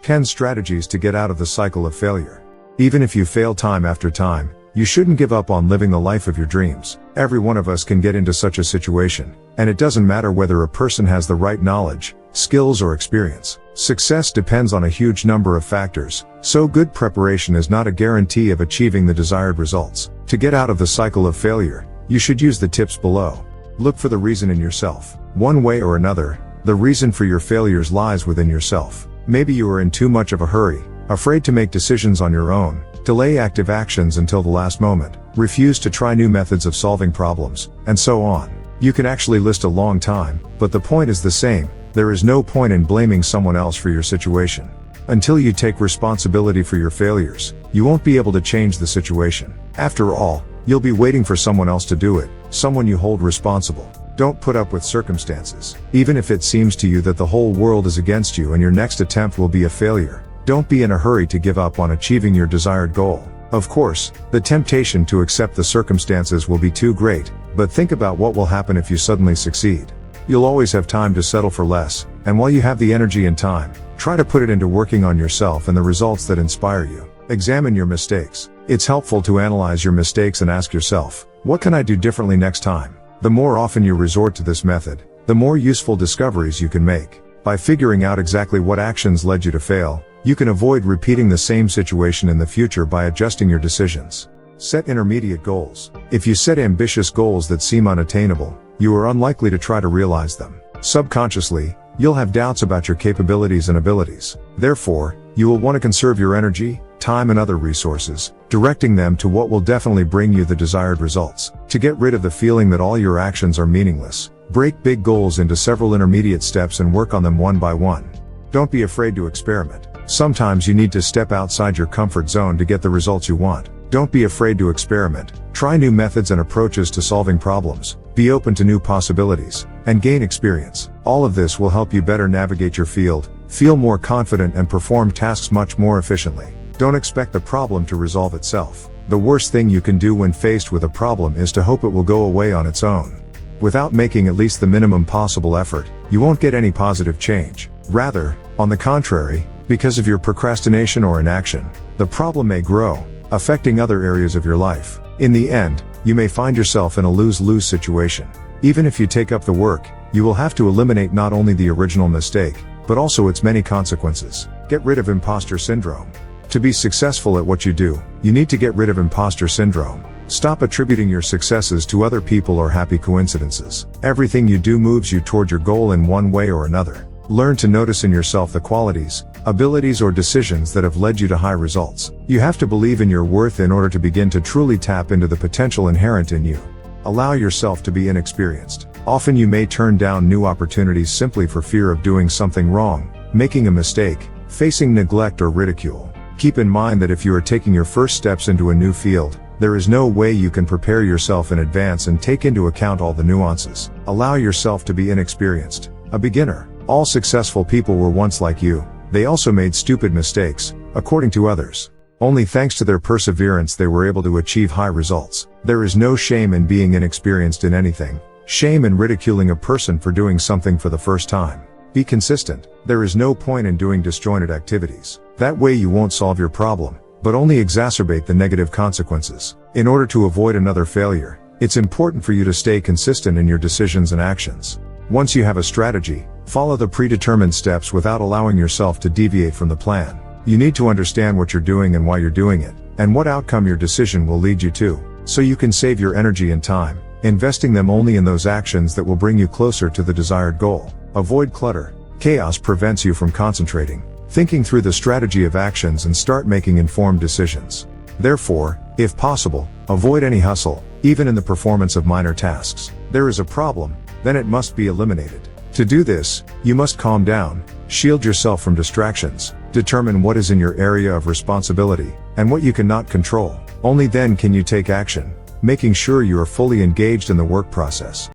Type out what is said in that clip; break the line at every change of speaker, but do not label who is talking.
10 strategies to get out of the cycle of failure. Even if you fail time after time, you shouldn't give up on living the life of your dreams. Every one of us can get into such a situation, and it doesn't matter whether a person has the right knowledge, skills or experience. Success depends on a huge number of factors, so good preparation is not a guarantee of achieving the desired results. To get out of the cycle of failure, you should use the tips below. Look for the reason in yourself. One way or another, the reason for your failures lies within yourself. Maybe you are in too much of a hurry, afraid to make decisions on your own, delay active actions until the last moment, refuse to try new methods of solving problems, and so on. You can actually list a long time, but the point is the same. There is no point in blaming someone else for your situation. Until you take responsibility for your failures, you won't be able to change the situation. After all, you'll be waiting for someone else to do it, someone you hold responsible. Don't put up with circumstances. Even if it seems to you that the whole world is against you and your next attempt will be a failure, don't be in a hurry to give up on achieving your desired goal. Of course, the temptation to accept the circumstances will be too great, but think about what will happen if you suddenly succeed. You'll always have time to settle for less, and while you have the energy and time, try to put it into working on yourself and the results that inspire you. Examine your mistakes. It's helpful to analyze your mistakes and ask yourself, what can I do differently next time? The more often you resort to this method, the more useful discoveries you can make. By figuring out exactly what actions led you to fail, you can avoid repeating the same situation in the future by adjusting your decisions. Set intermediate goals. If you set ambitious goals that seem unattainable, you are unlikely to try to realize them. Subconsciously, you'll have doubts about your capabilities and abilities. Therefore, you will want to conserve your energy, time and other resources, directing them to what will definitely bring you the desired results. To get rid of the feeling that all your actions are meaningless, break big goals into several intermediate steps and work on them one by one. Don't be afraid to experiment. Sometimes you need to step outside your comfort zone to get the results you want. Don't be afraid to experiment. Try new methods and approaches to solving problems. Be open to new possibilities, and gain experience. All of this will help you better navigate your field, feel more confident and perform tasks much more efficiently. Don't expect the problem to resolve itself. The worst thing you can do when faced with a problem is to hope it will go away on its own. Without making at least the minimum possible effort, you won't get any positive change. Rather, on the contrary, because of your procrastination or inaction, the problem may grow, affecting other areas of your life. In the end, you may find yourself in a lose-lose situation. Even if you take up the work, you will have to eliminate not only the original mistake, but also its many consequences. Get rid of imposter syndrome. To be successful at what you do, you need to get rid of imposter syndrome. Stop attributing your successes to other people or happy coincidences. Everything you do moves you toward your goal in one way or another. Learn to notice in yourself the qualities, abilities or decisions that have led you to high results. You have to believe in your worth in order to begin to truly tap into the potential inherent in you. Allow yourself to be inexperienced. Often you may turn down new opportunities simply for fear of doing something wrong, making a mistake, facing neglect or ridicule. Keep in mind that if you are taking your first steps into a new field, there is no way you can prepare yourself in advance and take into account all the nuances. Allow yourself to be inexperienced, a beginner. All successful people were once like you. They also made stupid mistakes, according to others. Only thanks to their perseverance they were able to achieve high results. There is no shame in being inexperienced in anything. Shame in ridiculing a person for doing something for the first time. Be consistent. There is no point in doing disjointed activities. That way you won't solve your problem, but only exacerbate the negative consequences. In order to avoid another failure, it's important for you to stay consistent in your decisions and actions. Once you have a strategy, follow the predetermined steps without allowing yourself to deviate from the plan. You need to understand what you're doing and why you're doing it, and what outcome your decision will lead you to, so you can save your energy and time, investing them only in those actions that will bring you closer to the desired goal. Avoid clutter. Chaos prevents you from concentrating, thinking through the strategy of actions and start making informed decisions. Therefore, if possible, avoid any hustle, even in the performance of minor tasks. There is a problem, then it must be eliminated. To do this, you must calm down, shield yourself from distractions, determine what is in your area of responsibility, and what you cannot control. Only then can you take action, making sure you are fully engaged in the work process.